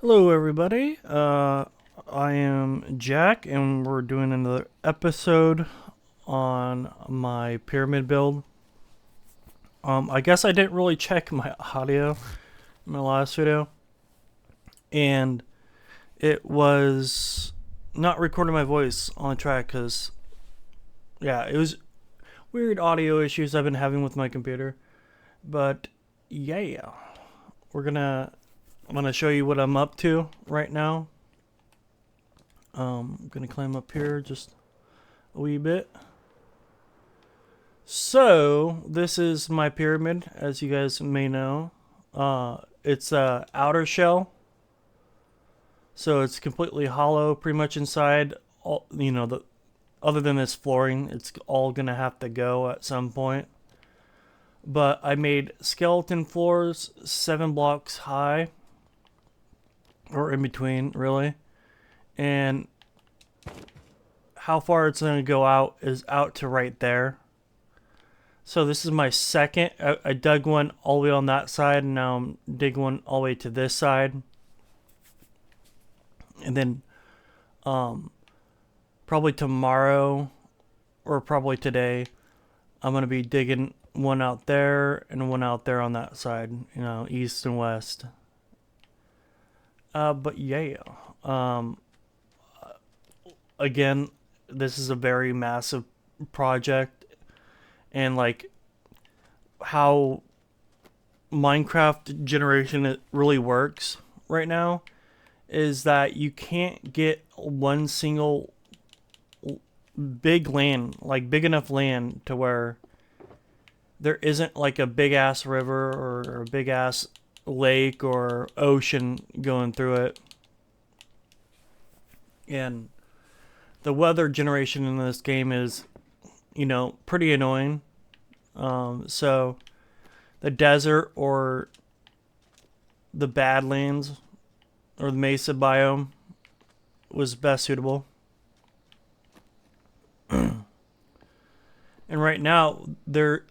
Hello, everybody. I am Jack, and we're doing another episode on my pyramid build. I guess I didn't really check my audio in my last video, and it was not recording my voice on track because, yeah, it was weird audio issues I've been having with my computer. But yeah, I'm gonna show you what I'm up to right now. I'm gonna climb up here just a wee bit. So this is my pyramid, as you guys may know. It's a outer shell, so it's completely hollow, pretty much inside. All the other than this flooring, it's all gonna have to go at some point. But I made skeleton floors 7 blocks high, or in between, really, and how far it's gonna go out is out to right there. So this is my second. I dug one all the way on that side, and now I'm digging one all the way to this side. And then probably tomorrow or probably today, I'm going to be digging one out there and one out there on that side, east and west. But yeah, um, again, this is a very massive project, and like how Minecraft generation it really works right now is that you can't get one single big land, like big enough land to where there isn't like a big ass river or a big ass lake or ocean going through it. And the weather generation in this game is, pretty annoying. So the desert or the Badlands or the Mesa biome was best suitable. And right now, there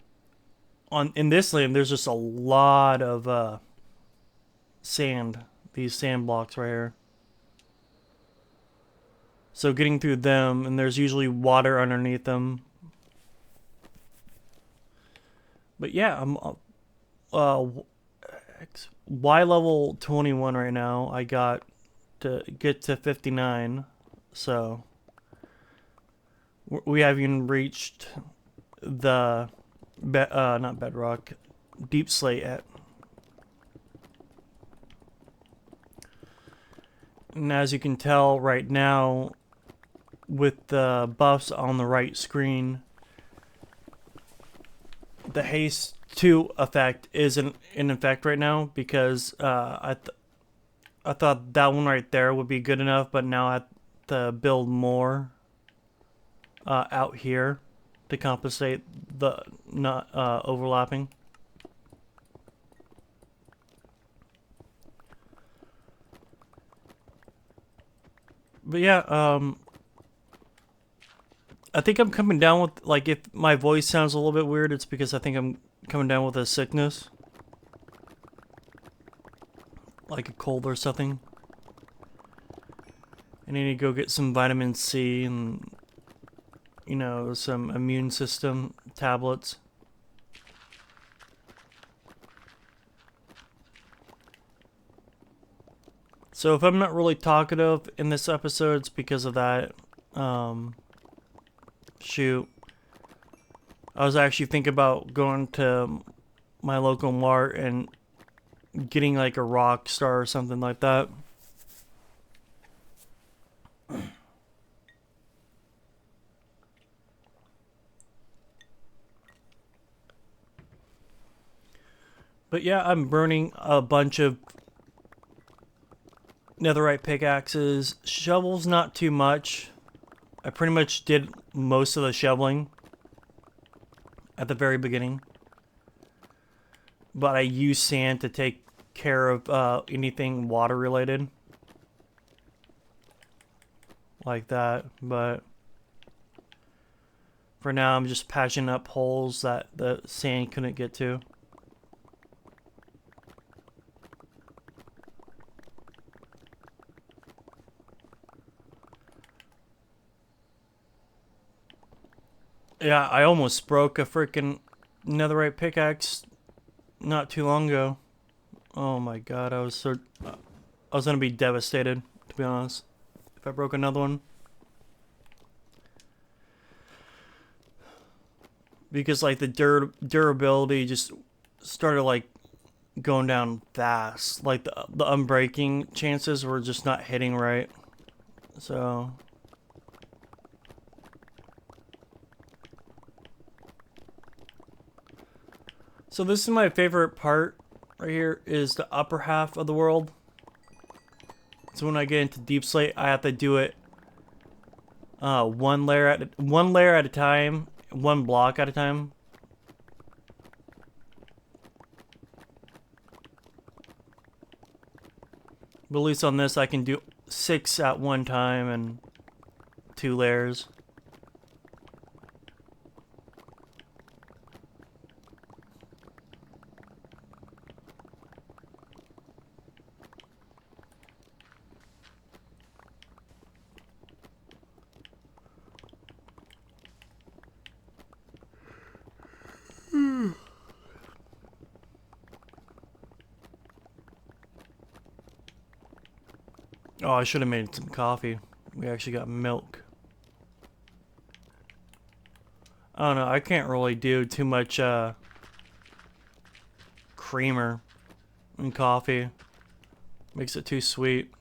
on in this land, there's just a lot of sand. These sand blocks right here. So getting through them, and there's usually water underneath them. But yeah, I'm uh, Y level 21 right now. I got to get to 59, so we haven't even reached the not bedrock, deep slate yet. And as you can tell right now, with the buffs on the right screen, the haste 2 effect isn't in effect right now because I thought that one right there would be good enough, but now I have to build more out here to compensate the not overlapping. But yeah, I think I'm coming down with, like, if my voice sounds a little bit weird, it's because I think I'm coming down with a sickness, like a cold or something. I need to go get some vitamin C and some immune system tablets. So if I'm not really talkative in this episode, it's because of that. Shoot. I was actually thinking about going to my local mart and getting like a rock star or something like that. But yeah, I'm burning a bunch of netherite pickaxes. Shovels, not too much. I pretty much did most of the shoveling at the very beginning. But I use sand to take care of anything water related. Like that. But for now, I'm just patching up holes that the sand couldn't get to. Yeah, I almost broke a freaking netherite pickaxe not too long ago. Oh my god, I was gonna be devastated, to be honest, if I broke another one. Because like the durability just started like going down fast. Like the unbreaking chances were just not hitting right. So this is my favorite part right here is the upper half of the world. So when I get into Deep Slate, I have to do it one layer at a time, one block at a time. But at least on this, I can do 6 at one time and 2 layers. Oh, I should have made some coffee. We actually got milk. I don't know. I can't really do too much creamer in coffee. Makes it too sweet.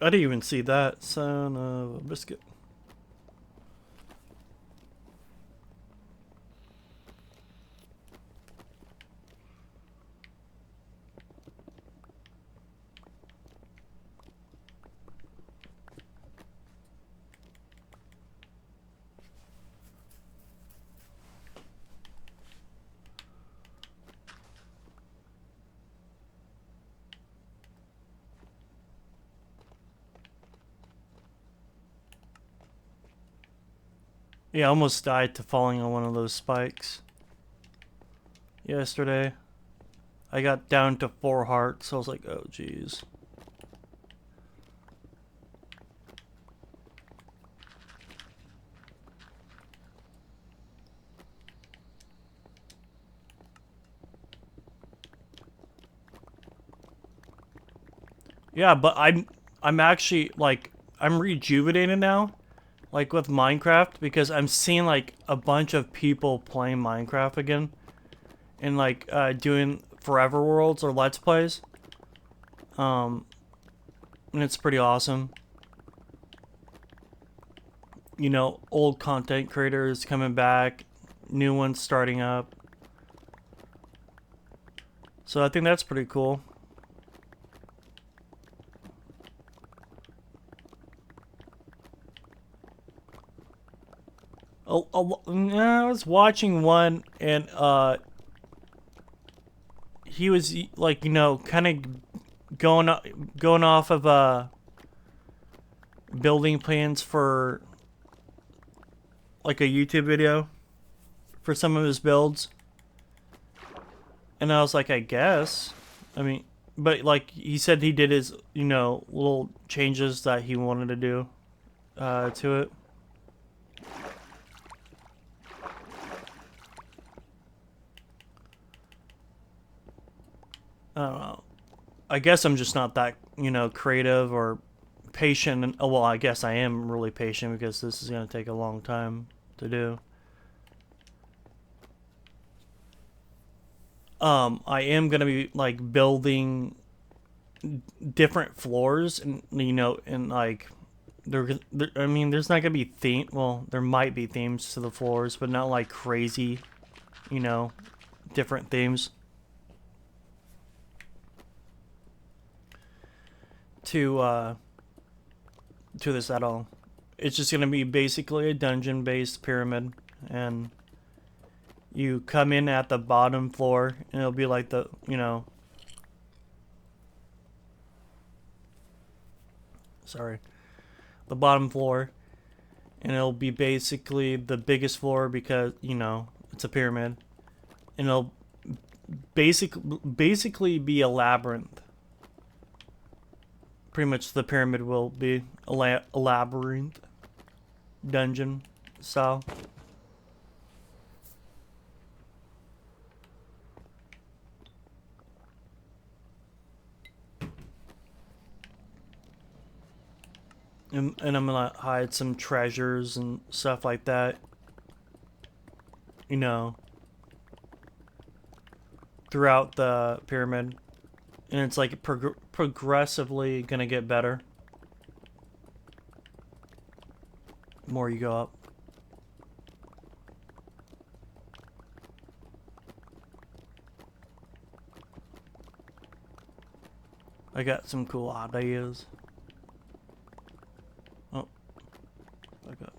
I didn't even see that. Son of a biscuit. Yeah, I almost died to falling on one of those spikes yesterday. I got down to 4 hearts, so I was like, oh jeez. Yeah, but I'm actually like I'm rejuvenated now, like with Minecraft, because I'm seeing like a bunch of people playing Minecraft again, and like doing Forever Worlds or Let's Plays. Um, and it's pretty awesome. You know, old content creators coming back, new ones starting up. So I think that's pretty cool. I was watching one, and he was like, you know, kind of going off of building plans for like a YouTube video for some of his builds, and I was like, I guess. I mean, but like he said, he did his, you know, little changes that he wanted to do to it. I don't know. I guess I'm just not that, you know, creative or patient. And, oh, well, I guess I am really patient because this is going to take a long time to do. I am going to be like building different floors and, you know, and like I mean, there's not gonna be theme. Well, there might be themes to the floors, but not like crazy, you know, different themes to this at all. It's just gonna be basically a dungeon-based pyramid, and you come in at the bottom floor, and it'll be like the, sorry, the bottom floor, and it'll be basically the biggest floor because it's a pyramid, and it'll basically be a labyrinth. Pretty much, the pyramid will be a labyrinth dungeon style. And I'm gonna hide some treasures and stuff like that. Throughout the pyramid. And it's like progressively gonna get better. The more you go up. I got some cool ideas. Oh. I got.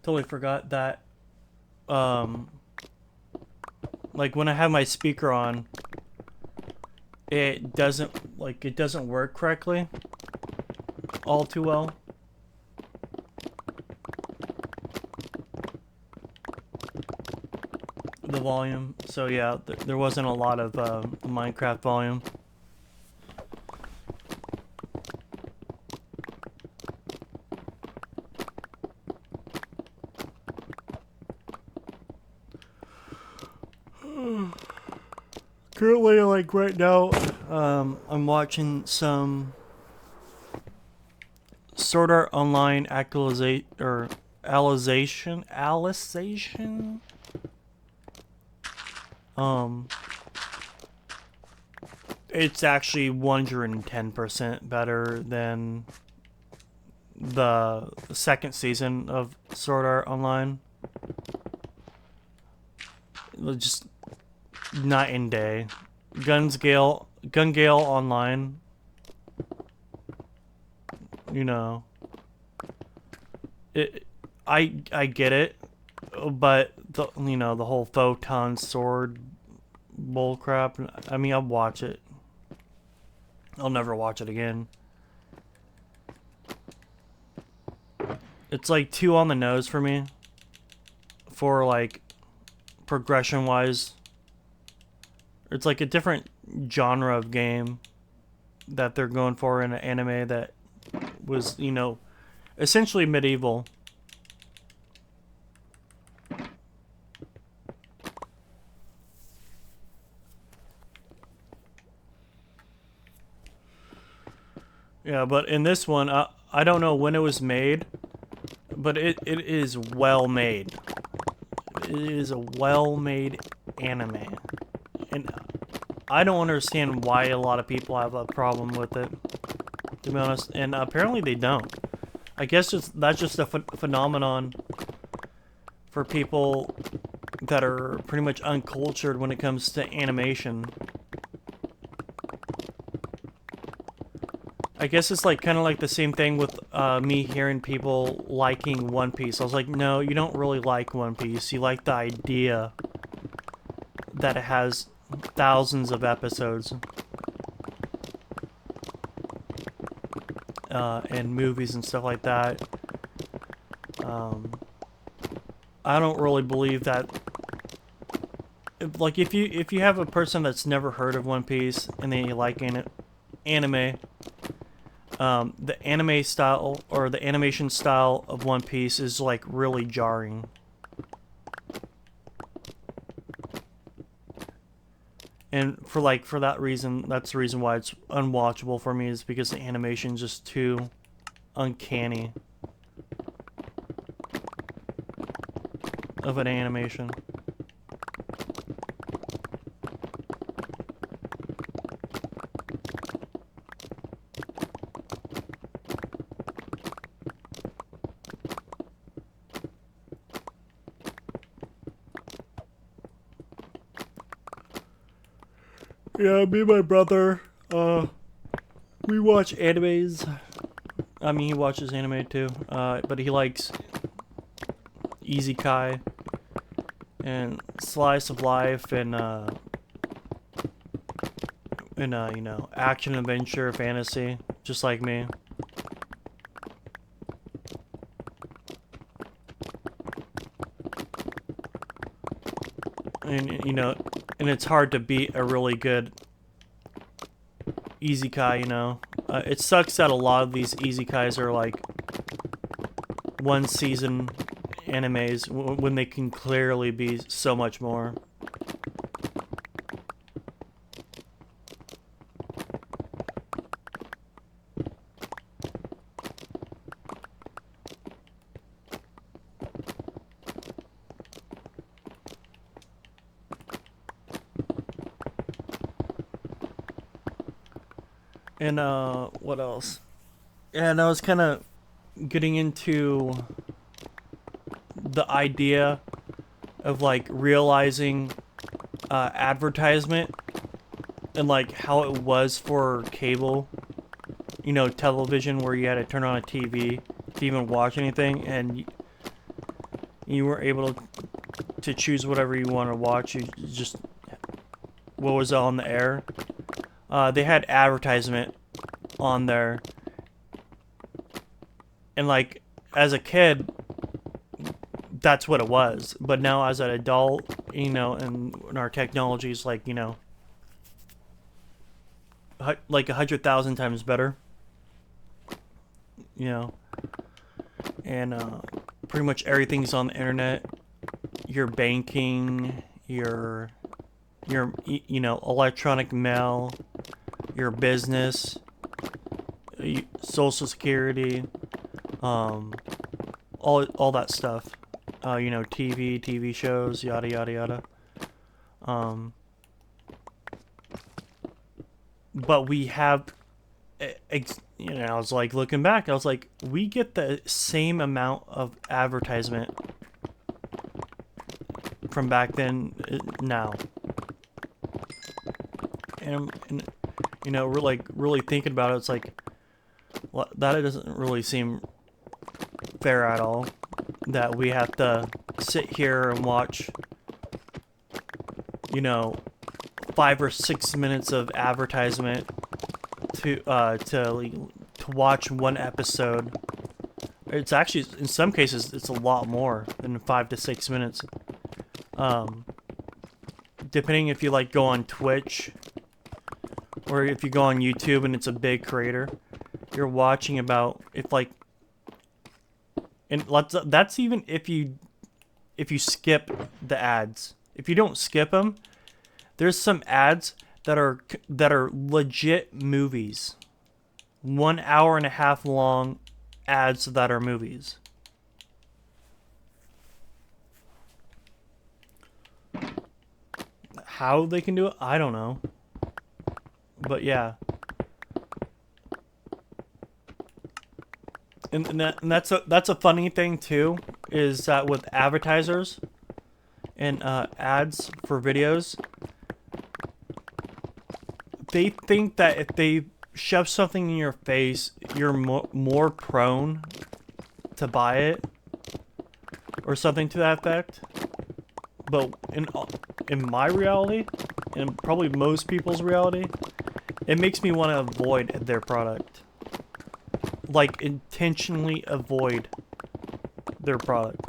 Totally forgot that. Like when I have my speaker on, it doesn't work correctly all too well. The volume. So yeah, there wasn't a lot of Minecraft volume. Currently, like right now, I'm watching some Sword Art Online Alicization. It's actually 110% better than the second season of Sword Art Online. Just night and day. Gun Gale Online. I get it, but the whole photon sword bullcrap. I mean, I'll watch it. I'll never watch it again. It's like too on the nose for me. For like progression wise. It's like a different genre of game that they're going for in an anime that was, essentially medieval. Yeah, but in this one, I don't know when it was made, but it is well made. It is a well-made anime. And I don't understand why a lot of people have a problem with it, to be honest. And apparently they don't. I guess that's just a phenomenon for people that are pretty much uncultured when it comes to animation. I guess it's like kind of like the same thing with me hearing people liking One Piece. I was like, no, you don't really like One Piece. You like the idea that it has thousands of episodes. and movies and stuff like that. I don't really believe that. Like, if you have a person that's never heard of One Piece and they like anime, the anime style or the animation style of One Piece is like really jarring. And for that reason, that's the reason why it's unwatchable for me, is because the animation's just too uncanny of an animation. Yeah, me and my brother, we watch animes. I mean, he watches anime too, but he likes Isekai and Slice of Life and you know, action, adventure, fantasy, just like me. And, you know, and it's hard to beat a really good Isekai, you know. It sucks that a lot of these Isekais are like one season animes when they can clearly be so much more. And what else? And I was kind of getting into the idea of like realizing advertisement and like how it was for cable, you know, television, where you had to turn on a TV to even watch anything, and you were able to choose whatever you want to watch. You just what was on the air. They had advertisement on there, and like as a kid, that's what it was. But now as an adult, you know, and our technology is like, you know, like 100,000 times better, you know, and pretty much everything's on the internet. Your banking, your you know, electronic mail, your business, social security, all that stuff. You know, TV shows, yada yada yada. But we have, you know, I was like looking back, I was like, we get the same amount of advertisement from back then now. And you know, we're like really thinking about it, it's like, well, that doesn't really seem fair at all, that we have to sit here and watch, you know, 5 or 6 minutes of advertisement to watch one episode. It's actually, in some cases, it's a lot more than 5 to 6 minutes. Depending if you like go on Twitch or if you go on YouTube and it's a big creator, you're watching about, if like, and that's even if you skip the ads. If you don't skip them, there's some ads that are legit movies, 1 hour and a half long ads that are movies. How they can do it, I don't know. But yeah. And that's a funny thing too, is that with advertisers and ads for videos, they think that if they shove something in your face, you're more prone to buy it or something to that effect. But in my reality, and probably most people's reality, it makes me want to avoid their product. like intentionally avoid their product.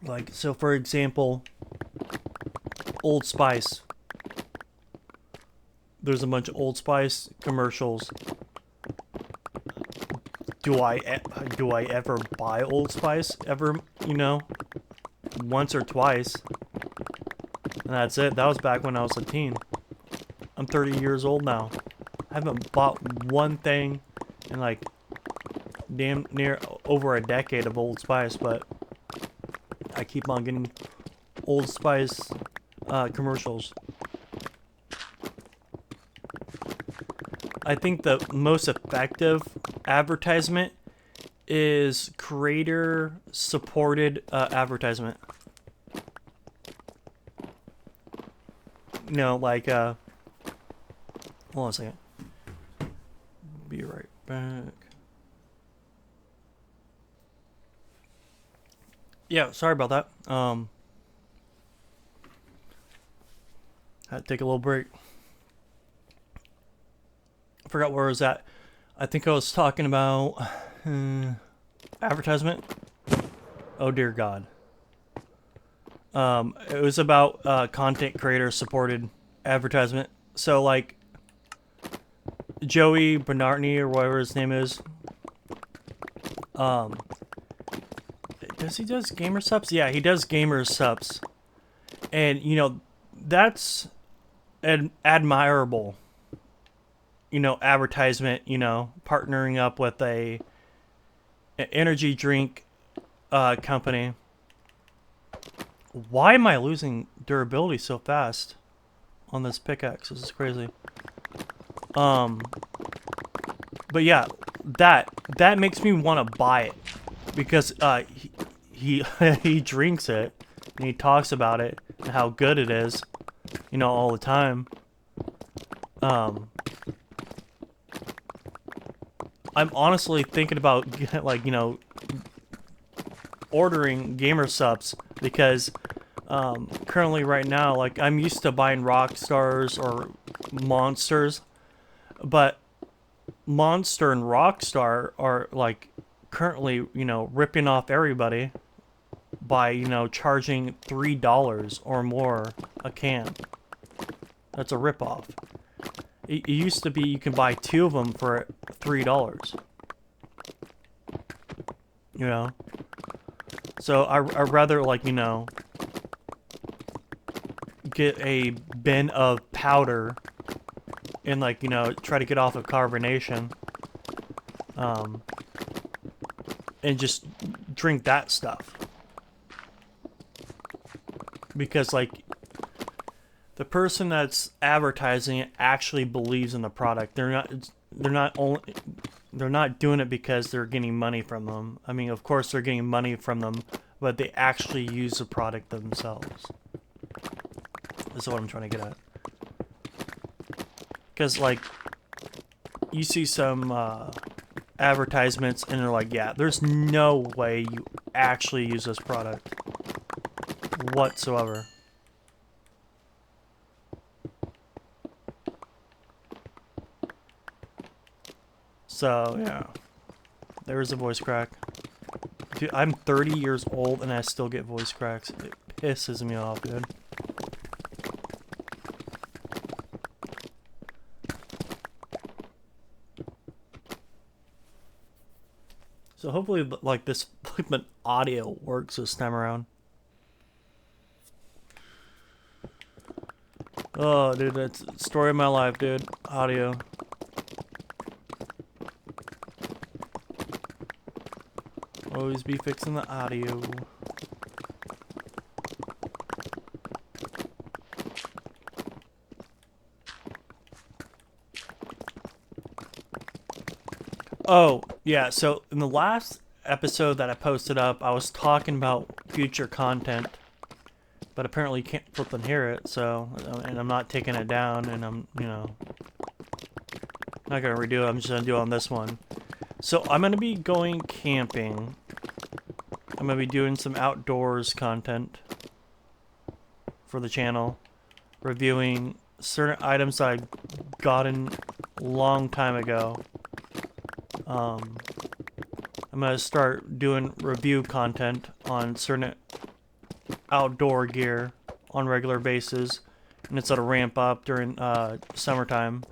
Like, so for example, Old Spice. There's a bunch of Old Spice commercials. Do I ever buy Old Spice? Ever, you know? Once or twice. And that's it. That was back when I was a teen. I'm 30 years old now. I haven't bought one thing in like damn near over a decade of Old Spice, but I keep on getting Old Spice commercials. I think the most effective advertisement is creator supported advertisement. You know, like hold on a second. Be right back. Yeah, sorry about that. Had to take a little break. I forgot where I was at. I think I was talking about advertisement. Oh dear God. It was about content creator supported advertisement. So like Joey Bernardini or whatever his name is. Does he does gamer subs? Yeah, he does gamer subs. And you know, that's an admirable, you know, advertisement, you know, partnering up with an energy drink company. Why am I losing durability so fast on this pickaxe? This is crazy. But yeah, that makes me want to buy it because he he drinks it and he talks about it and how good it is, you know, all the time. I'm honestly thinking about like, you know, ordering gamer subs because currently right now, like, I'm used to buying Rockstars or Monsters, but Monster and Rockstar are like currently, you know, ripping off everybody by, you know, charging $3 or more a can. That's a ripoff. It used to be you can buy 2 of them for $3. You know? So I'd rather, like, you know, get a bin of powder and, like, you know, try to get off of carbonation. And just drink that stuff. Because, like, the person that's advertising it actually believes in the product. They're not doing it because they're getting money from them. I mean, of course they're getting money from them, but they actually use the product themselves. That's what I'm trying to get at. Because, like, you see some advertisements and they're like, yeah, there's no way you actually use this product whatsoever. So, yeah. There's a voice crack. Dude, I'm 30 years old and I still get voice cracks. It pisses me off, dude. So hopefully, like, this like, audio works this time around. Oh, dude, that's the story of my life, dude. Audio. Always be fixing the audio. Oh, yeah, so in the last episode that I posted up, I was talking about future content, but apparently you can't flip and hear it, so, and I'm not taking it down, and I'm, you know, not gonna redo it, I'm just gonna do it on this one. So I'm gonna be going camping. I'm gonna be doing some outdoors content for the channel, reviewing certain items I gotten a long time ago. I'm gonna start doing review content on certain outdoor gear on regular basis, and it's gonna ramp up during summertime.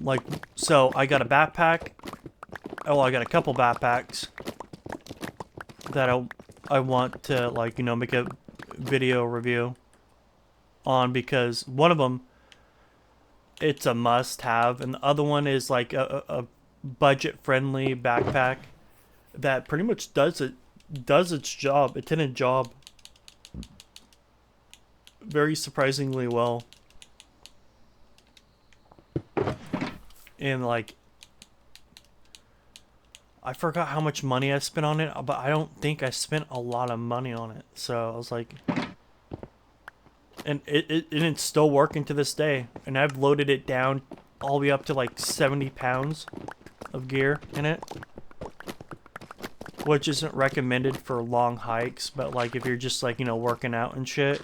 Like, so I got a backpack. Oh, I got a couple backpacks that I want to, like, you know, make a video review on, because one of them, it's a must-have, and the other one is like a budget-friendly backpack that pretty much does its job, intended job, very surprisingly well. And like, I forgot how much money I spent on it, but I don't think I spent a lot of money on it. So I was like, and it's still working to this day. And I've loaded it down all the way up to like 70 pounds of gear in it, which isn't recommended for long hikes. But like, if you're just like, you know, working out and shit,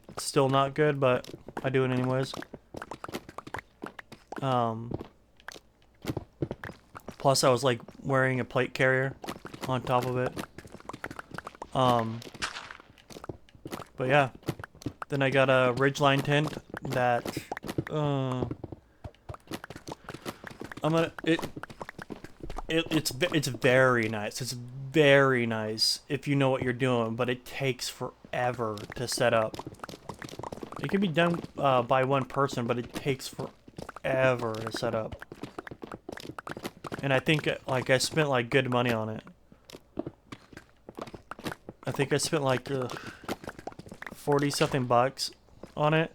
it's still not good, but I do it anyways. Plus I was like wearing a plate carrier on top of it. But yeah. Then I got a Ridgeline tent that it's very nice. It's very nice if you know what you're doing, but it takes forever to set up. It can be done by one person, but it takes forever to set up. And I think, like, I spent, like, good money on it. I think I spent, like, 40-something bucks on it.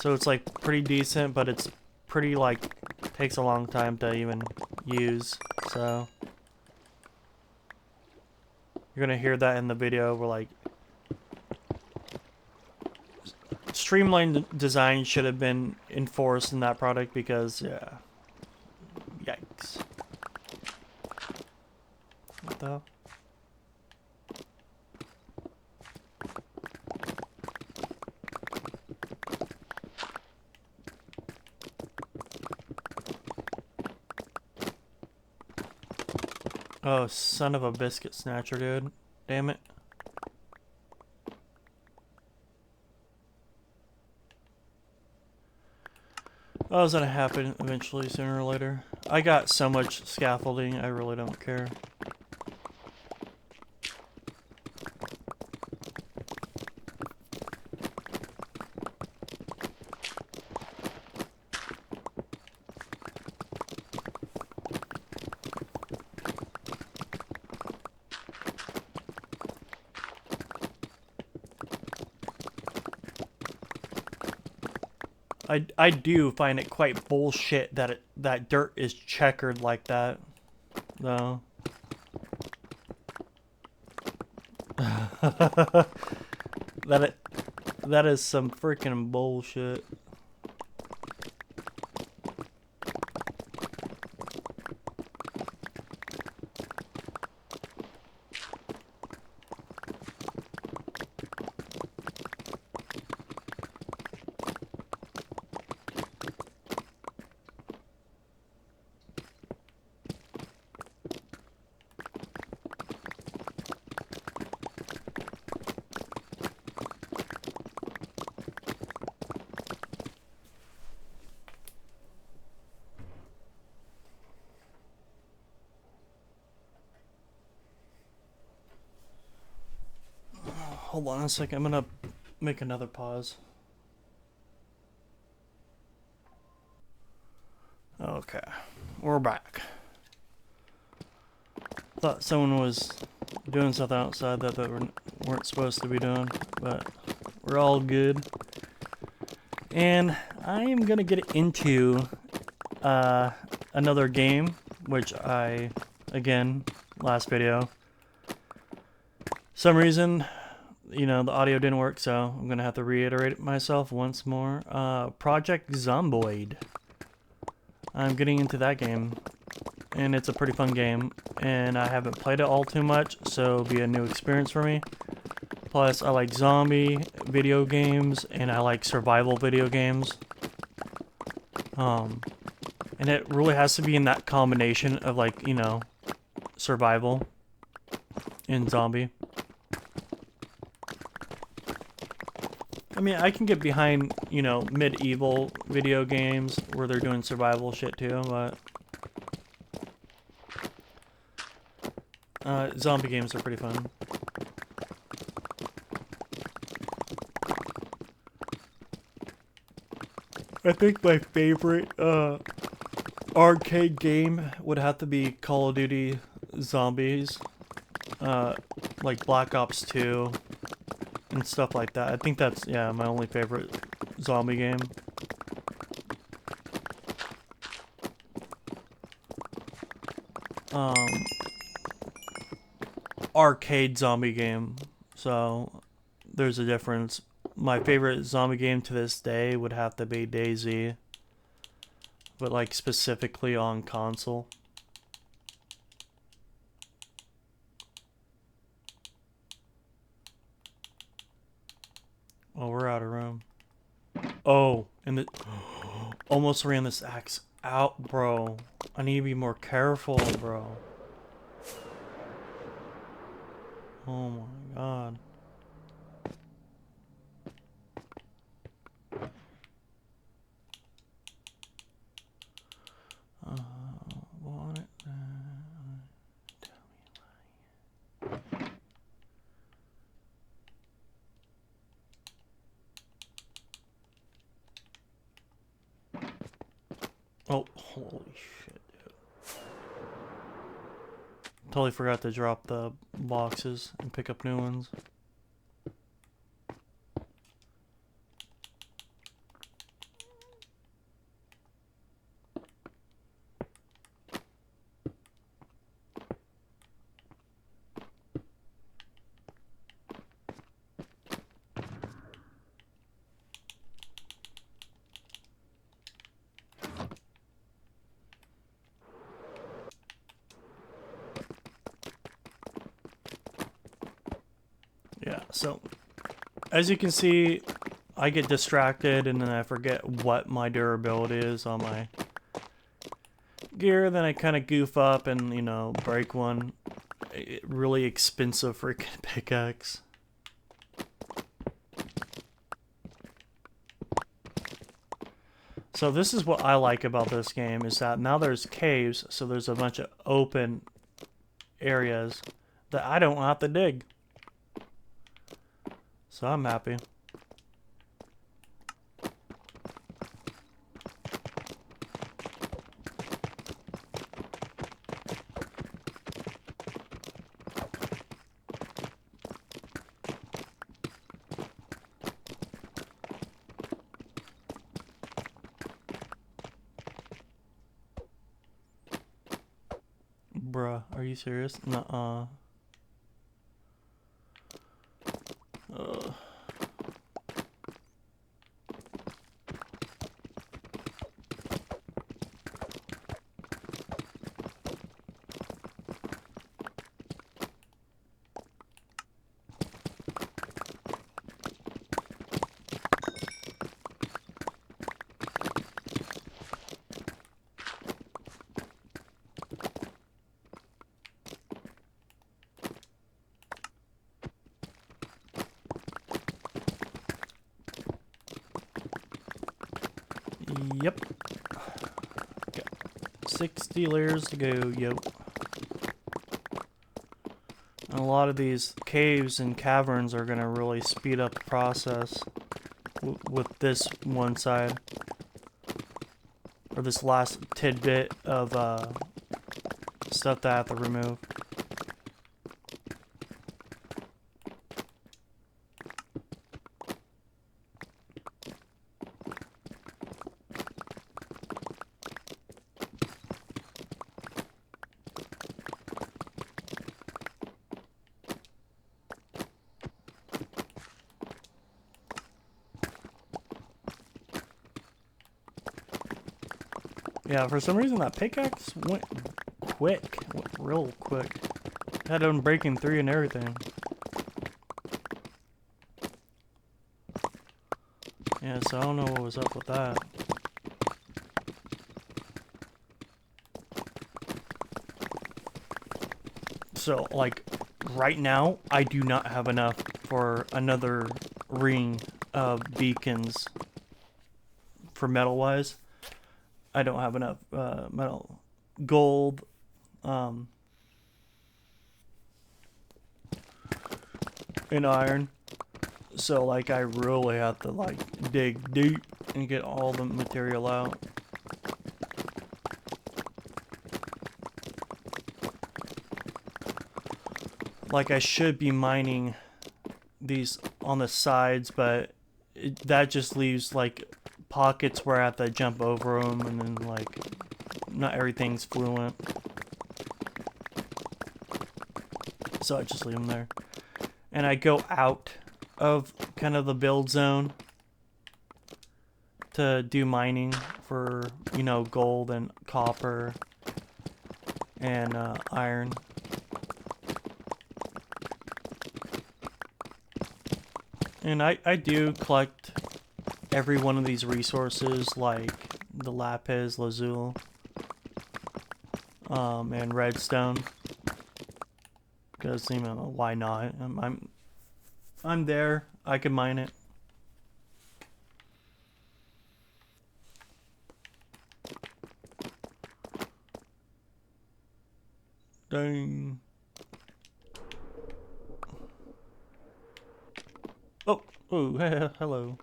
So it's, like, pretty decent, but it's pretty, like, takes a long time to even use. So you're gonna hear that in the video. We're, like, streamlined design should have been enforced in that product, because, yeah. Yikes. What the hell? Oh, son of a biscuit snatcher, dude. Damn it. That was gonna happen eventually, sooner or later. I got so much scaffolding, I really don't care. I do find it quite bullshit that that dirt is checkered like that, though. That is some freaking bullshit. Hold on a second, I'm gonna make another pause. Okay, we're back. Thought someone was doing something outside that they weren't supposed to be doing, but we're all good. And I am gonna get into another game, which I, again, last video, some reason, you know, the audio didn't work, so I'm gonna have to reiterate it myself once more. Project Zomboid. I'm getting into that game. and it's a pretty fun game. And I haven't played it all too much, so it'll be a new experience for me. Plus, I like zombie video games, and I like survival video games. And it really has to be in that combination of, like, you know, survival and zombie. I mean, I can get behind, you know, medieval video games where they're doing survival shit too, but zombie games are pretty fun. I think my favorite arcade game would have to be Call of Duty Zombies, like Black Ops 2 and stuff like that. I think that's, yeah, my only favorite zombie game. Arcade zombie game, so there's a difference. My favorite zombie game to this day would have to be DayZ, but like specifically on console. Oh, we're out of room. Oh, and the almost ran this axe out, bro. I need to be more careful, bro. Oh my god. What? Oh, holy shit, dude. Totally forgot to drop the boxes and pick up new ones. Yeah, so as you can see, I get distracted and then I forget what my durability is on my gear. Then I kind of goof up and, you know, break one really expensive freaking pickaxe. So this is what I like about this game, is that now there's caves, so there's a bunch of open areas that I don't have to dig. So I'm happy. Bruh, are you serious? Nuh-uh. Yep. Got 60 layers to go, yo. And a lot of these caves and caverns are gonna really speed up the process with this one side. Or this last tidbit of stuff that I have to remove. Yeah, for some reason that pickaxe went quick. Went real quick. Had Unbreaking 3 and everything. Yeah, so I don't know what was up with that. So, like, right now, I do not have enough for another ring of beacons for metal-wise. I don't have enough metal. Gold, and iron. So, like, I really have to, like, dig deep and get all the material out. Like, I should be mining these on the sides, but that just leaves, like, pockets where I have to jump over them, and then, like, not everything's fluent. So I just leave them there. And I go out of kind of the build zone to do mining for, you know, gold and copper and iron. And I do collect every one of these resources, like the lapis lazuli, and redstone. Because, you know, why not? I'm there. I can mine it. Dang. Oh, oh, hello.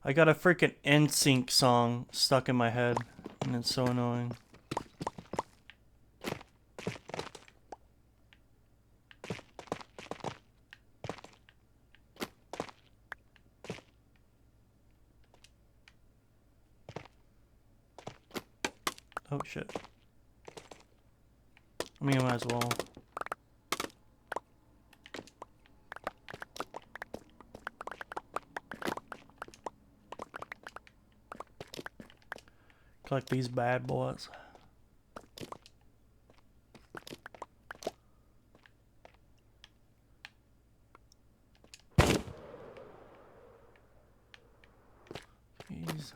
I got a freaking NSYNC song stuck in my head, and it's so annoying. Oh shit. I mean, I might as well. Collect these bad boys. These,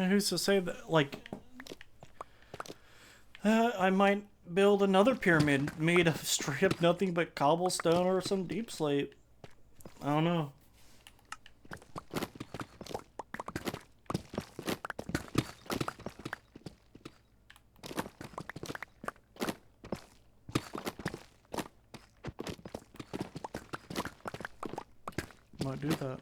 who's to say that, like, I might build another pyramid made of strip nothing but cobblestone or some deep slate. I don't know. Might do that.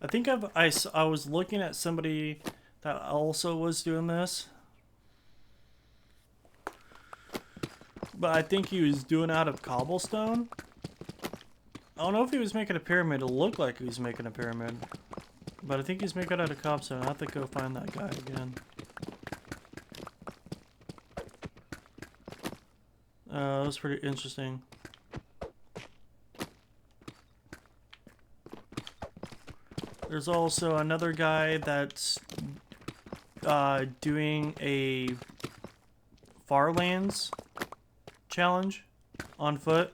I think I was looking at somebody that also was doing this, but I think he was doing out of cobblestone. I don't know if he was making a pyramid. It looked like he was making a pyramid, but I think he's making it out of cobblestone. I have to go find that guy again. That was pretty interesting. There's also another guy that's doing a Farlands challenge on foot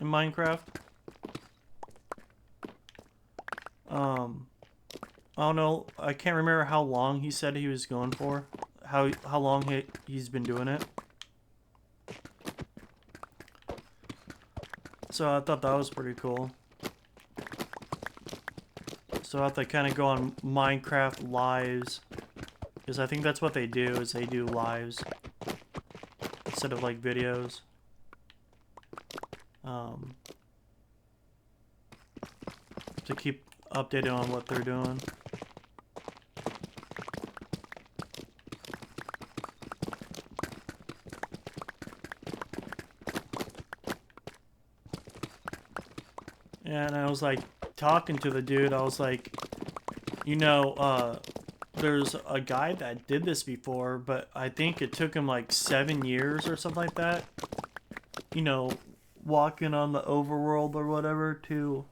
in Minecraft. I don't know. I can't remember how long he said he was going for. How long he's been doing it. So I thought that was pretty cool. So I have to kind of go on Minecraft lives, because I think that's what they do, is they do lives instead of like videos. To keep updated on what they're doing. Yeah, and I was like talking to the dude, I was like, you know, there's a guy that did this before, but I think it took him like 7 years or something like that. You know, walking on the overworld or whatever to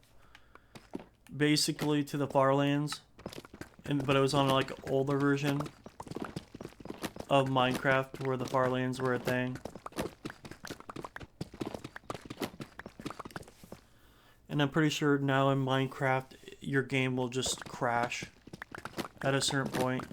basically to the Farlands. But it was on like an older version of Minecraft where the Farlands were a thing. And I'm pretty sure now in Minecraft, your game will just crash at a certain point.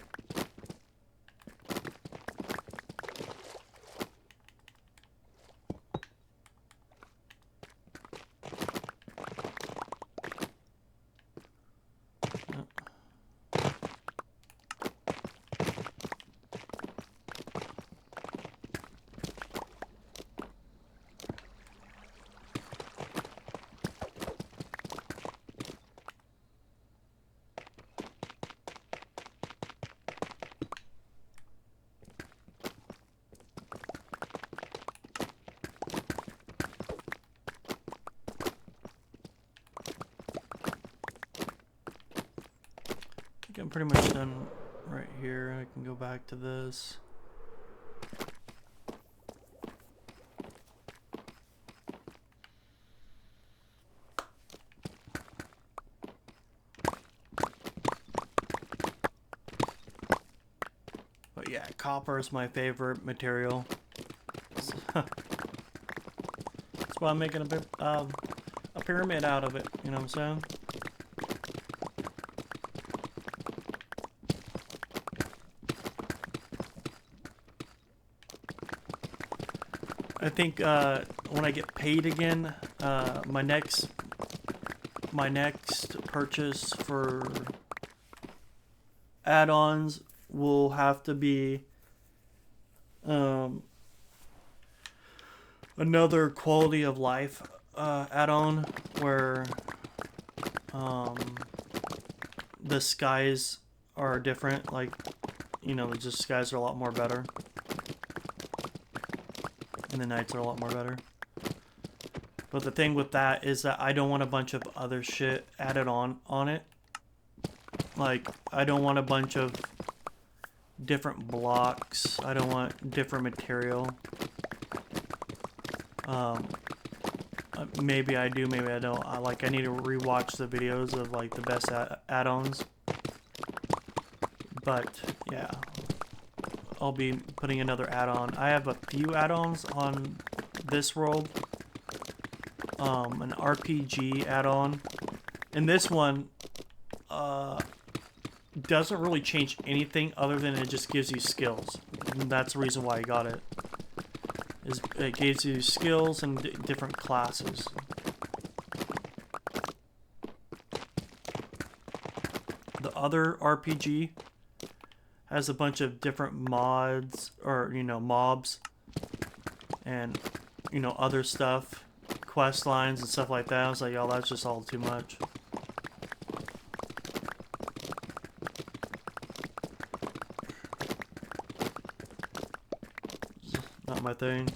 I'm pretty much done right here. I can go back to this. But yeah, copper is my favorite material. That's why I'm making a pyramid out of it, you know what I'm saying? I think when I get paid again, my next purchase for add-ons will have to be another quality of life add-on where the skies are different. Like, you know, the skies are a lot more better, and the nights are a lot more better. But the thing with that is that I don't want a bunch of other shit added on it. Like, I don't want a bunch of different blocks. I don't want different material. Maybe I do, maybe I don't. I need to rewatch the videos of like the best add-ons. But yeah, I'll be putting another add-on. I have a few add-ons on this world. An RPG add-on, and this one doesn't really change anything other than it just gives you skills. And that's the reason why I got it. Is it gives you skills and different classes. The other RPG has a bunch of different mods, or you know, mobs, and you know, other stuff, quest lines and stuff like that. I was like, oh, that's just all too much. Not my thing.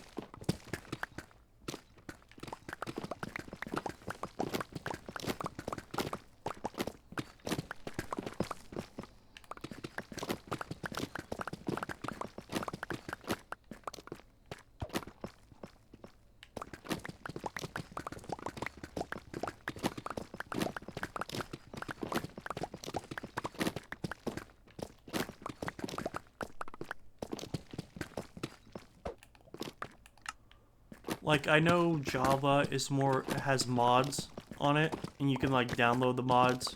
Like, I know Java is has mods on it, and you can like download the mods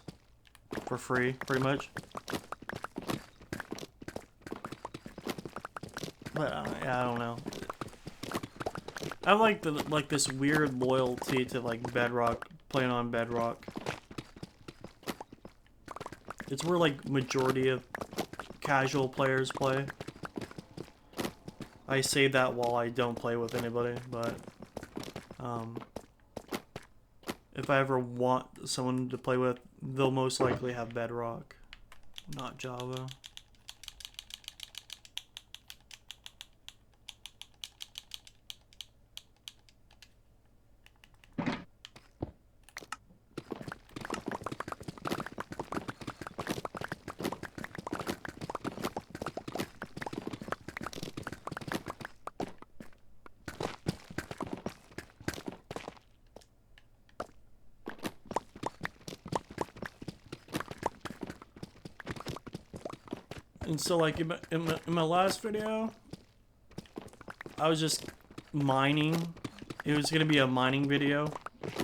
for free, pretty much. But yeah, I don't know. I have like this weird loyalty to like Bedrock, playing on Bedrock. It's where like majority of casual players play. I say that while I don't play with anybody, but if I ever want someone to play with, they'll most likely have Bedrock, not Java. And so, like, in my last video, I was just mining. It was going to be a mining video,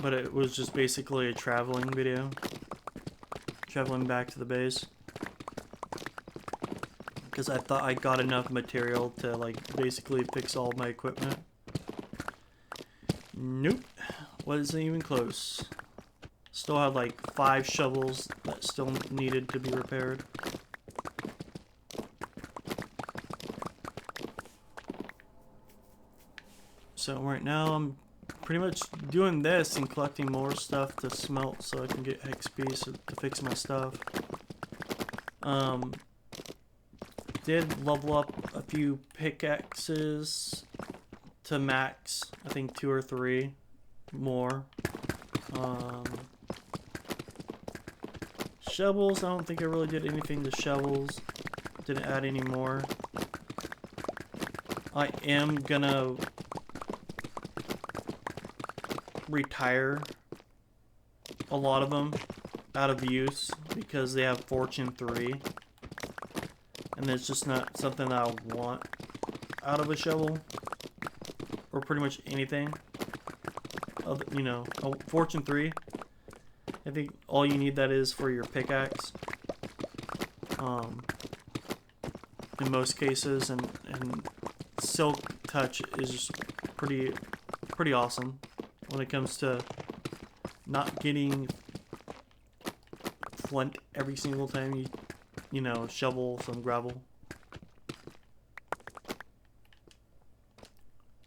but it was just basically a traveling video. Traveling back to the base. Because I thought I got enough material to, like, basically fix all my equipment. Nope. Wasn't even close. Still had, like, 5 shovels that still needed to be repaired. So right now I'm pretty much doing this and collecting more stuff to smelt so I can get XP to fix my stuff. Did level up a few pickaxes to max, I think 2 or 3 more. Shovels, I don't think I really did anything to shovels. Didn't add any more. I am gonna retire a lot of them out of use because they have Fortune 3 and it's just not something that I want out of a shovel or pretty much anything. You know, Fortune 3, I think all you need that is for your pickaxe in most cases, and Silk Touch is just pretty awesome when it comes to not getting flint every single time you know, shovel some gravel.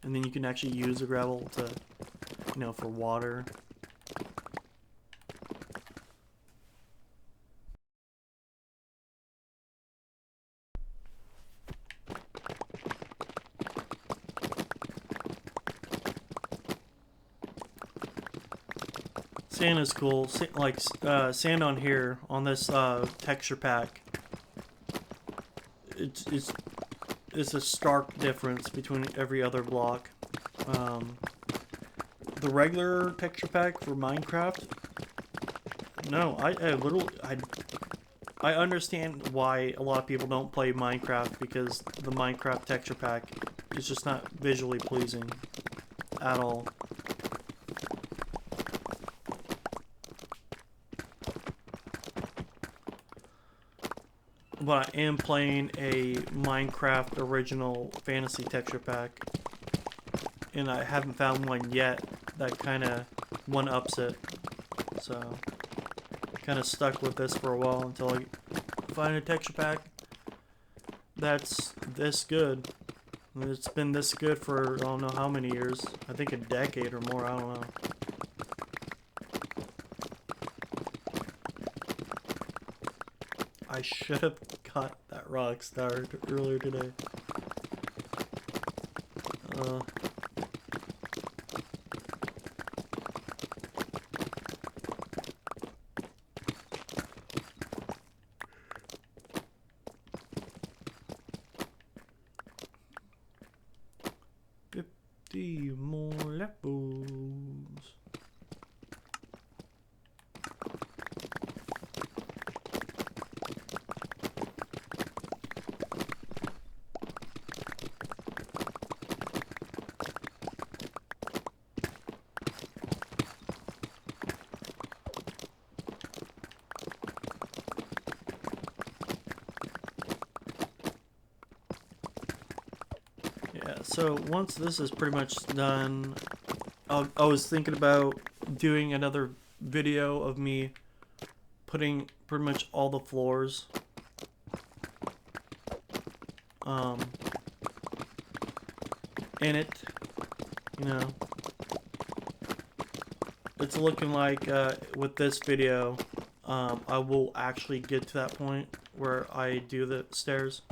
And then you can actually use the gravel to, you know, for water. Sand is cool. Like sand on here on this texture pack. It's a stark difference between every other block. The regular texture pack for Minecraft. No, I understand why a lot of people don't play Minecraft, because the Minecraft texture pack is just not visually pleasing at all. But I am playing a Minecraft original fantasy texture pack, and I haven't found one yet that kind of one-ups it. So, kind of stuck with this for a while until I find a texture pack that's this good. It's been this good for I don't know how many years. I think a decade or more, I don't know. I should have got that rock star earlier today. More levels. So once this is pretty much done, I was thinking about doing another video of me putting pretty much all the floors in it. You know, it's looking like with this video I will actually get to that point where I do the stairs.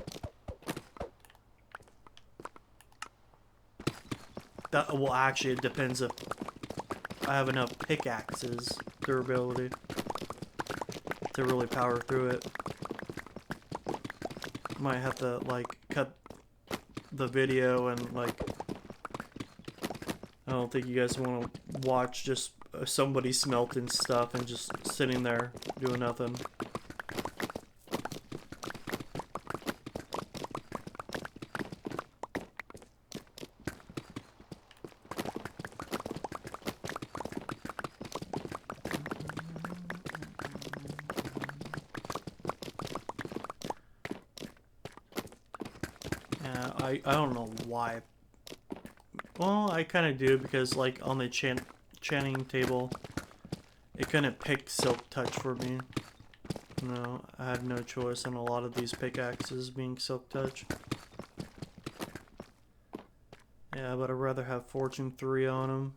That, well, actually, it depends if I have enough pickaxes durability to really power through it. Might have to, like, cut the video and, like, I don't think you guys want to watch just somebody smelting stuff and just sitting there doing nothing. I don't know why. Well, I kind of do, because like on the chanting table, it kind of picked Silk Touch for me. No, I had no choice on a lot of these pickaxes being Silk Touch. Yeah, but I'd rather have Fortune 3 on them.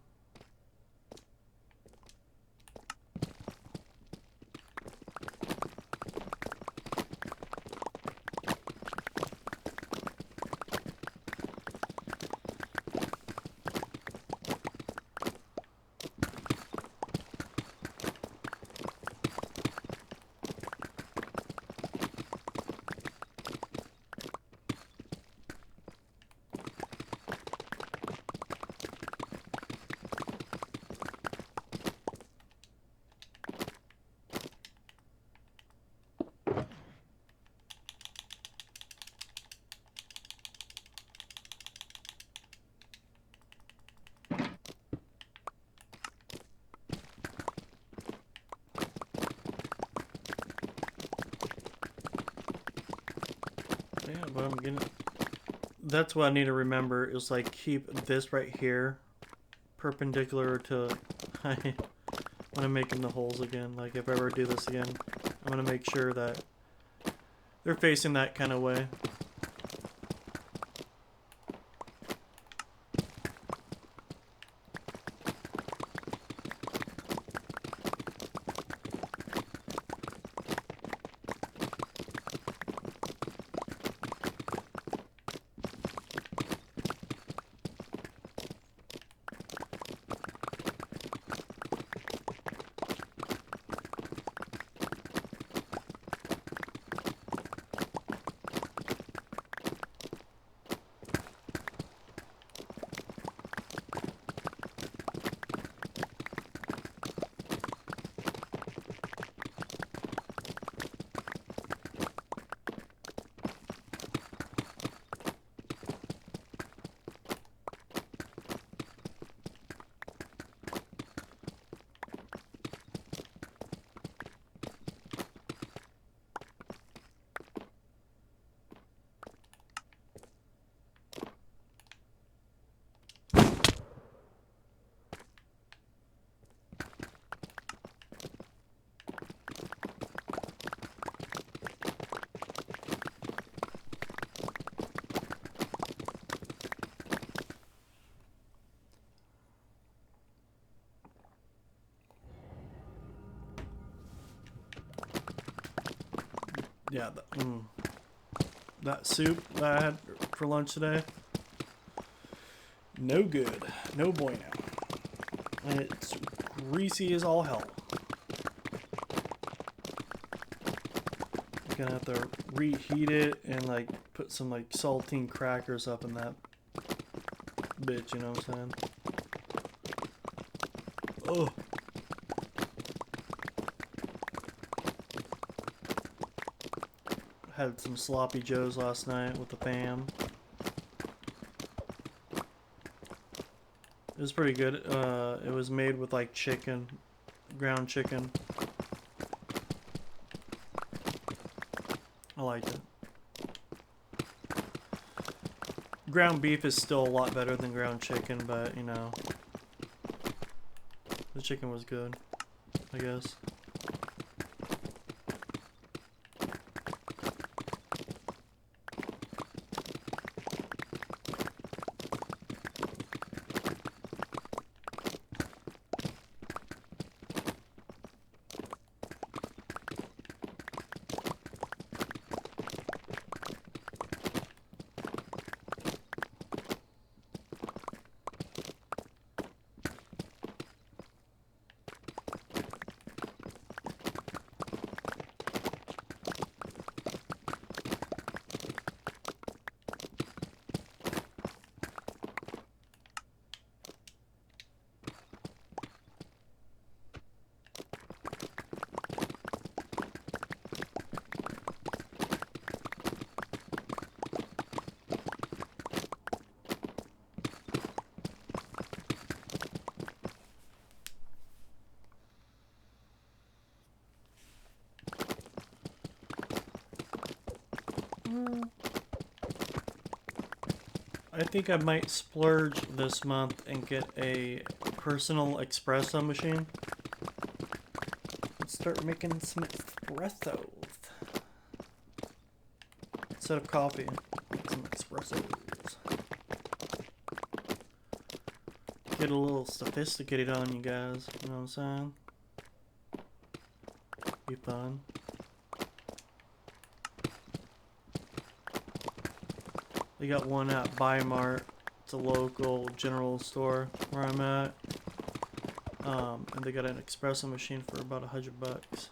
Yeah, but I'm getting That's what I need to remember is like keep this right here perpendicular to when I'm making the holes again. Like if I ever do this again, I'm gonna make sure that they're facing that kind of way. Yeah, that soup that I had for lunch today, no good, no bueno. And it's greasy as all hell. Gonna have to reheat it and like put some like saltine crackers up in that bitch, you know what I'm saying? Oh. Had some sloppy joes last night with the fam. It was pretty good. It was made with like chicken, ground chicken. I liked it. Ground beef is still a lot better than ground chicken, but you know, the chicken was good, I guess. I think I might splurge this month and get a personal espresso machine. Let's start making some espressos. Instead of coffee, make some espressos. Get a little sophisticated on you guys, you know what I'm saying? Be fun. They got one at Bi-Mart. It's a local general store where I'm at. And they got an espresso machine for about $100.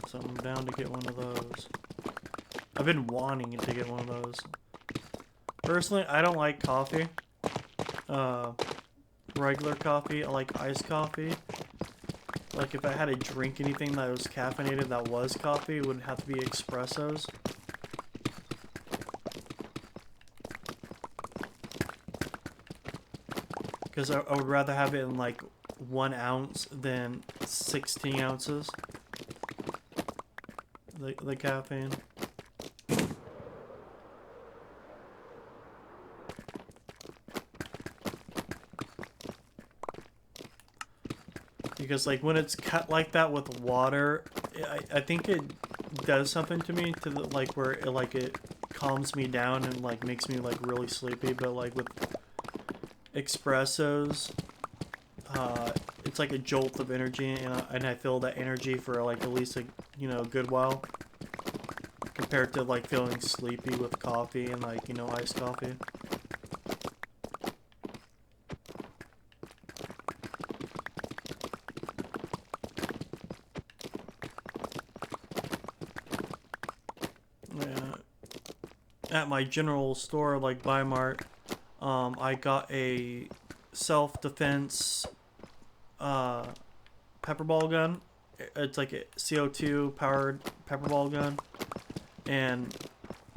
So I'm down to get one of those. I've been wanting to get one of those. Personally, I don't like coffee. Regular coffee. I like iced coffee. Like if I had to drink anything that was caffeinated that was coffee, it would have to be espressos. Because I would rather have it in like 1 ounce than 16 ounces. The caffeine. Because like when it's cut like that with water, I think it does something to me to the, like where it calms me down and like makes me like really sleepy. But like with espressos, it's like a jolt of energy, and I feel that energy for like at least a good while, compared to like feeling sleepy with coffee and like iced coffee. Yeah. At my general store like Bi-Mart, I got a self-defense pepper ball gun. It's like a CO2 powered pepper ball gun, and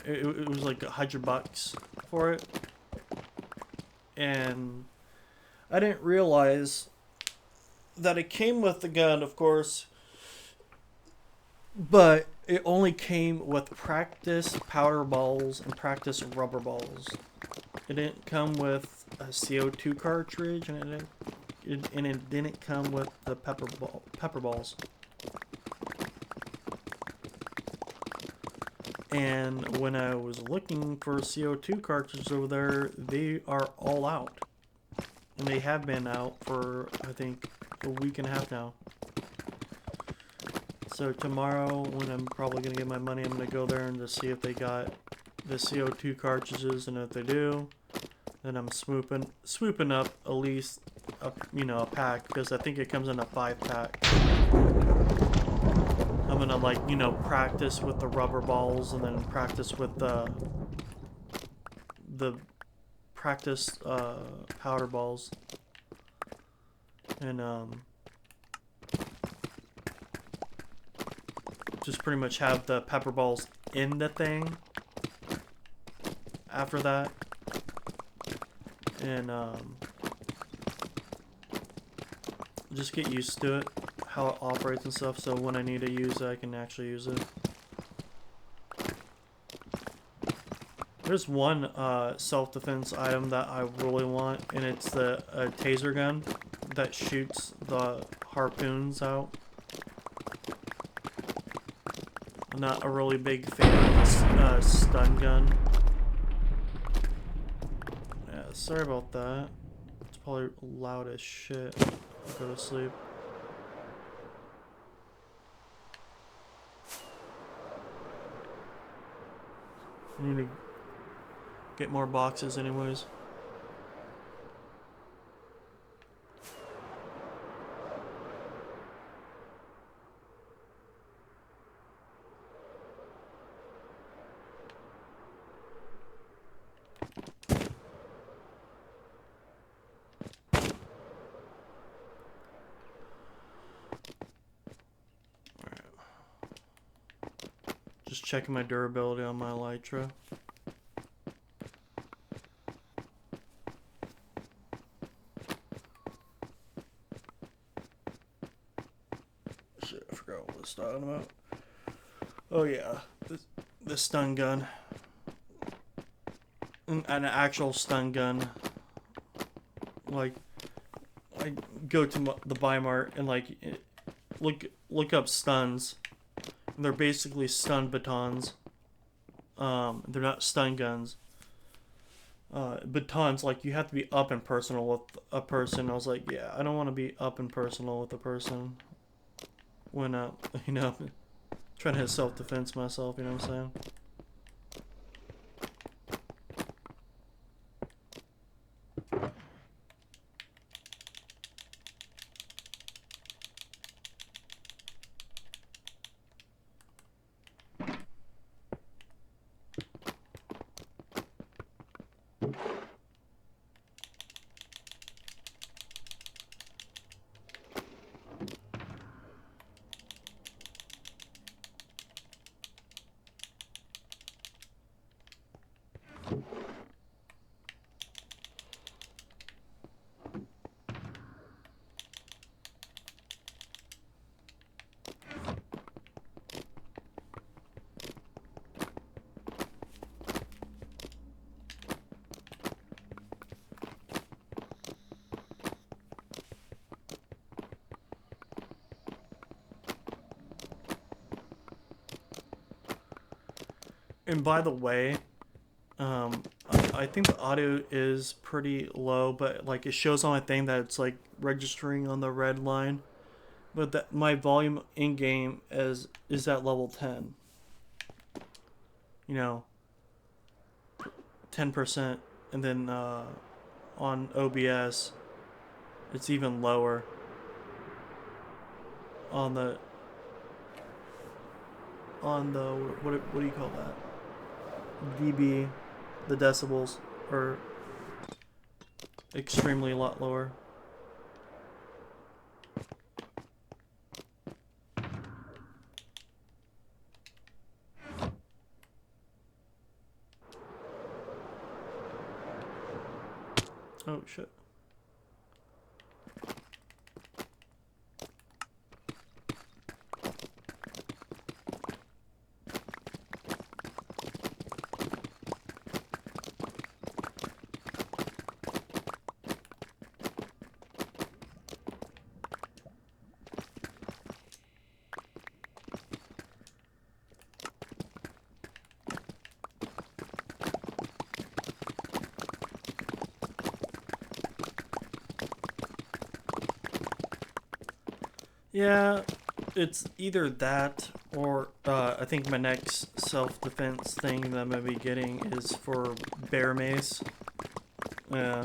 it was like $100 for it. And I didn't realize that it came with the gun, of course, but it only came with practice powder balls and practice rubber balls. It didn't come with a CO2 cartridge, and it didn't come with the pepper balls. And when I was looking for CO2 cartridges over there, they are all out. And they have been out for, I think, a week and a half now. So tomorrow, when I'm probably going to get my money, I'm going to go there and just see if they got the CO2 cartridges. And if they do, then I'm swooping up at least a pack, because I think it comes in a 5-pack. I'm gonna like practice with the rubber balls, and then practice with the practice powder balls, and just pretty much have the pepper balls in the thing after that, and just get used to it, how it operates and stuff, so when I need to use it, I can actually use it. There's one self-defense item that I really want, and it's the taser gun that shoots the harpoons out. I'm not a really big fan of stun gun. Yeah, sorry about that. It's probably loud as shit. I'll go to sleep. I need to get more boxes anyways. Just checking my durability on my Elytra. Shit, I forgot what I was talking about. Oh yeah, the stun gun. An actual stun gun. Like, I go to the Bi-Mart and like look up stuns. They're basically stun batons. They're not stun guns. Batons, like, you have to be up and personal with a person. I was like, yeah, I don't want to be up and personal with a person when trying to self-defense myself. You know what I'm saying? And by the way, I think the audio is pretty low, but like it shows on my thing that it's like registering on the red line. But that my volume in game is at level 10. You know, 10%, and then on OBS it's even lower. On the what do you call that? dB, the decibels are extremely a lot lower. Oh shit. Yeah, it's either that or I think my next self-defense thing that I'm gonna be getting is for bear mace. Yeah,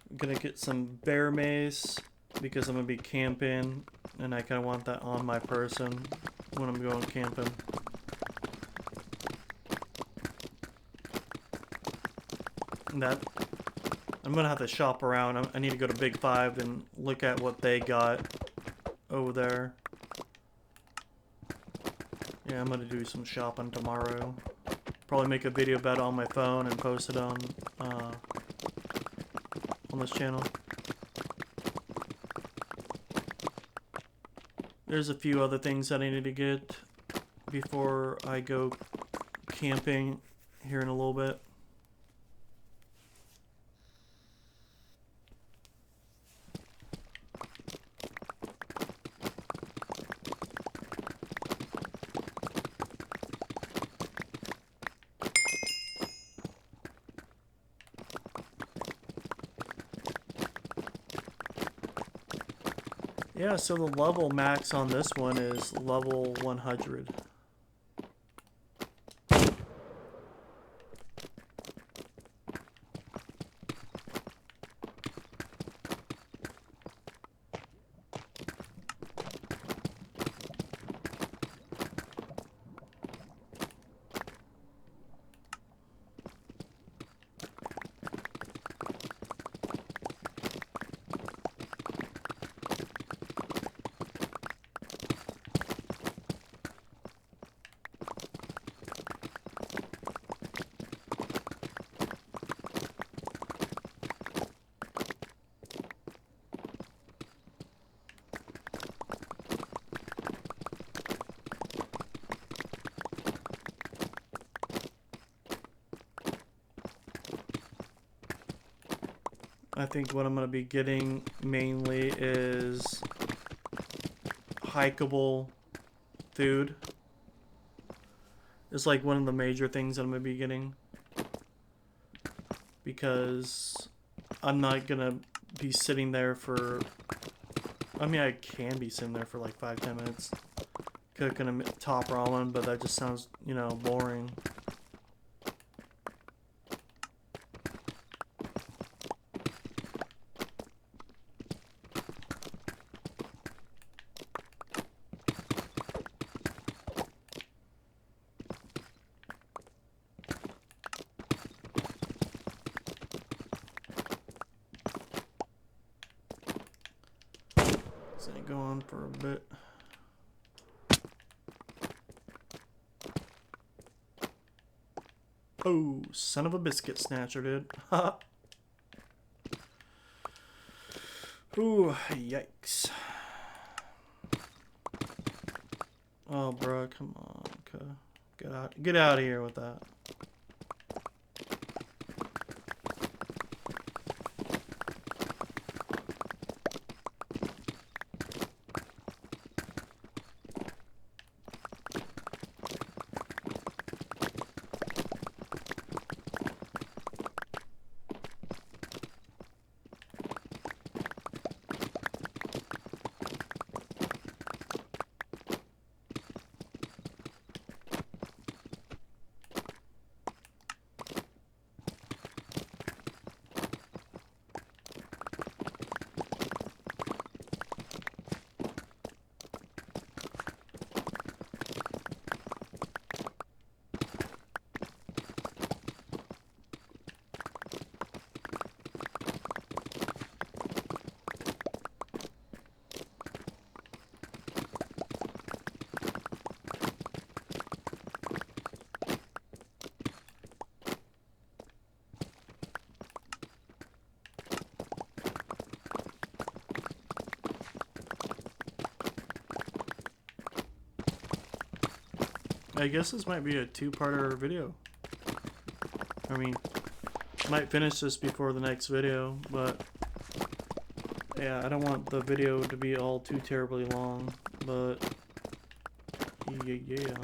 I'm gonna get some bear mace because I'm gonna be camping, and I kind of want that on my person when I'm going camping. And that I'm gonna have to shop around. I need to go to Big Five and look at what they got over there. Yeah, I'm gonna do some shopping tomorrow. Probably make a video about it on my phone and post it on this channel. There's a few other things that I need to get before I go camping here in a little bit. Yeah, so the level max on this one is level 100. I think what I'm going to be getting mainly is hikeable food. It's like one of the major things that I'm going to be getting. Because I'm not going to be sitting there for... I mean, I can be sitting there for like 5-10 minutes cooking a top ramen, but that just sounds, you know, boring. This ain't go on for a bit. Oh, son of a biscuit snatcher, dude. Ha. Ooh, yikes. Oh, bro, come on. Okay. Get out of here with that. I guess this might be a two-parter video. I mean, might finish this before the next video, but yeah, I don't want the video to be all too terribly long, but yeah.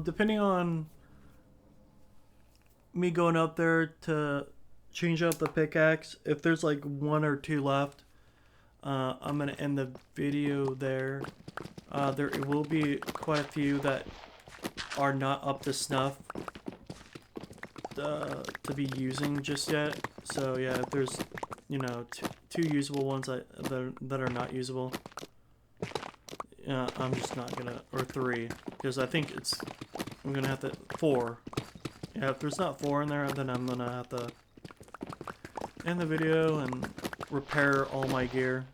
Depending on me going up there to change out the pickaxe, if there's like one or two left, I'm gonna end the video there. There will be quite a few that are not up to snuff to be using just yet. So yeah, if there's, you know, two usable ones that are not usable, I'm just not gonna, or three, because I think I'm gonna have to, four. Yeah, if there's not four in there, then I'm gonna have to end the video and repair all my gear.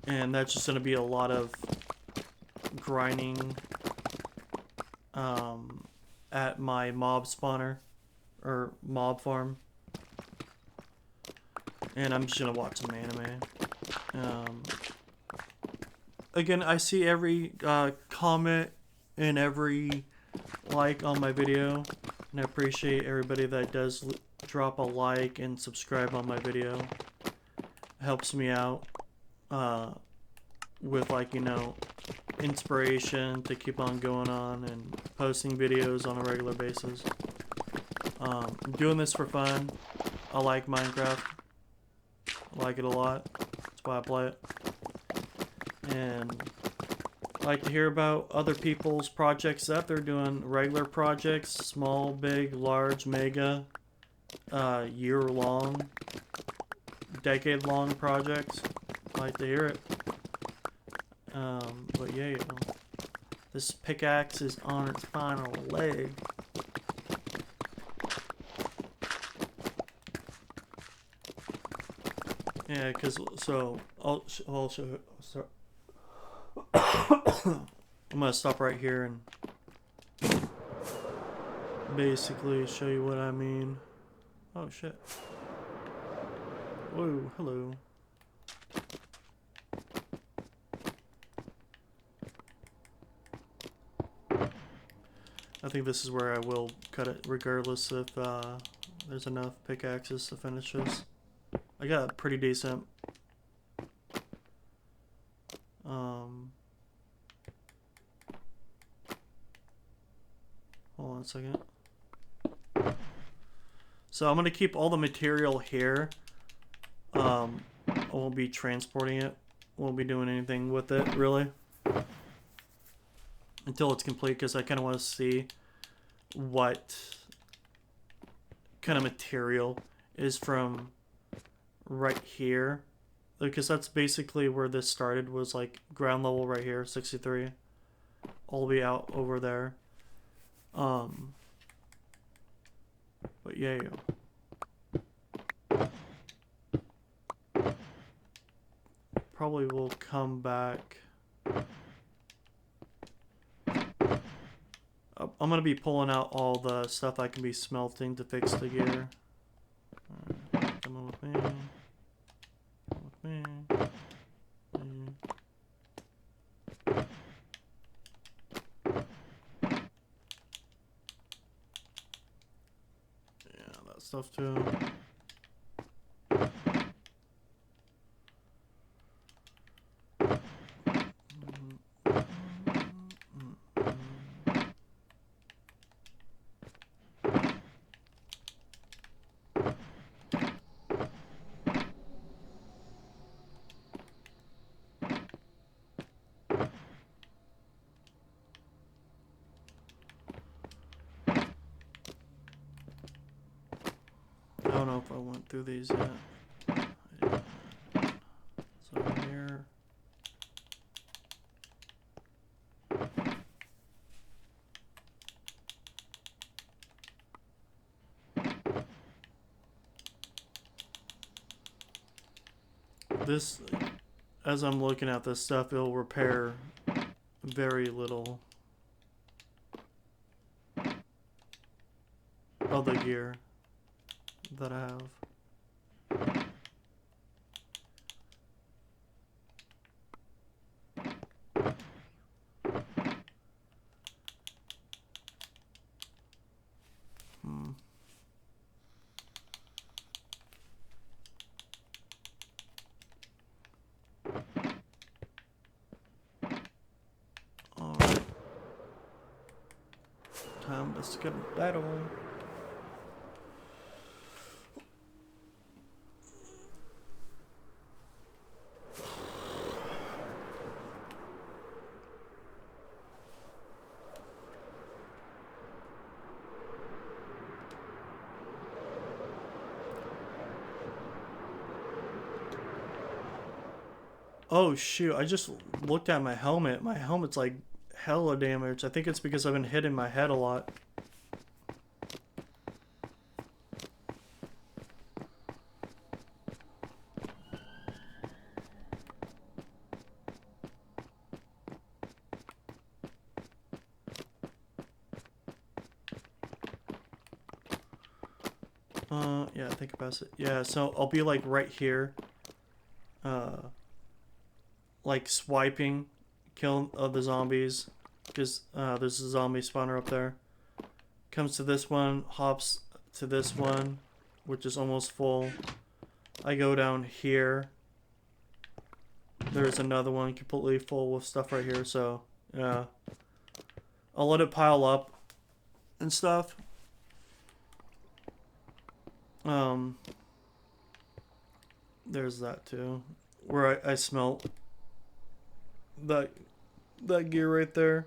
And that's just gonna be a lot of grinding at my mob spawner or mob farm. And I'm just gonna watch some anime. Again, I see every comment and every like on my video, and I appreciate everybody that does drop a like and subscribe on my video. It helps me out with, like, you know, inspiration to keep on going on and posting videos on a regular basis. I'm doing this for fun. I like Minecraft. I like it a lot. That's why I play it. And I like to hear about other people's projects that they're doing. Regular projects, small, big, large, mega, year-long, decade-long projects. I like to hear it. But yeah, you know, this pickaxe is on its final leg. Yeah, because, so, I'll show, sorry. I'm gonna stop right here and basically show you what I mean. Oh shit. Whoa, hello. I think this is where I will cut it regardless if there's enough pickaxes to finish this. I got pretty decent. Hold on a second. So I'm gonna keep all the material here. I won't be transporting it. Won't be doing anything with it really until it's complete, because I kind of want to see what kind of material is from right here, because that's basically where this started, was like ground level right here, 63, all the way out over there. But yeah, probably will come back. I'm gonna be pulling out all the stuff I can be smelting to fix the gear. Alright, come on with me. Come with me. Yeah, that stuff too. I don't know if I went through these yet. So here. This, as I'm looking at this stuff, it'll repair very little of the gear that I have. Alright. Time to skip battle. Oh shoot, I just looked at my helmet. My helmet's like hella damaged. I think it's because I've been hitting my head a lot. Yeah, I think about it. Yeah, so I'll be like right here. Like swiping, killing the zombies, because there's a zombie spawner up there. Comes to this one, hops to this one, which is almost full. I go down here. There's another one completely full with stuff right here, so yeah. I'll let it pile up and stuff. There's that too, where I smelt that gear right there.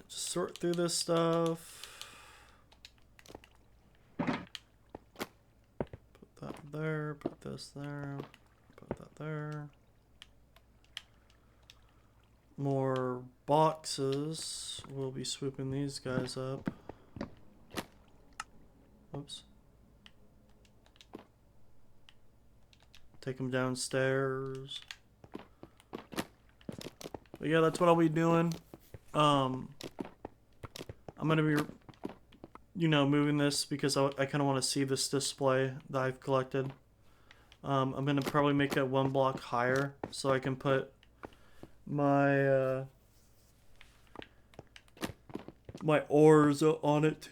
Sort through this stuff. Put that there, put this there, put that there. More boxes. We'll be swooping these guys up. Oops. Take them downstairs. But yeah, that's what I'll be doing. I'm gonna be, moving this because I kind of want to see this display that I've collected. I'm gonna probably make it 1 block higher so I can put my my ores on it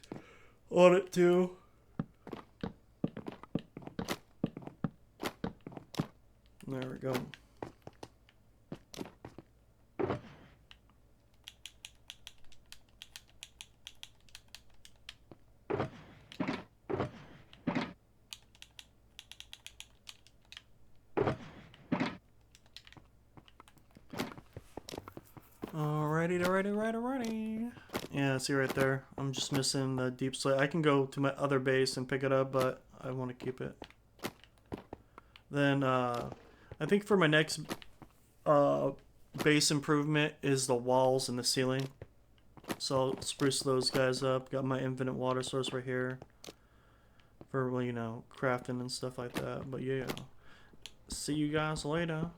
too. There we go. Alrighty. Yeah, see right there. I'm just missing the deep slate. I can go to my other base and pick it up, but I want to keep it. Then, I think for my next base improvement is the walls and the ceiling. So I'll spruce those guys up. Got my infinite water source right here for, crafting and stuff like that. But yeah, see you guys later.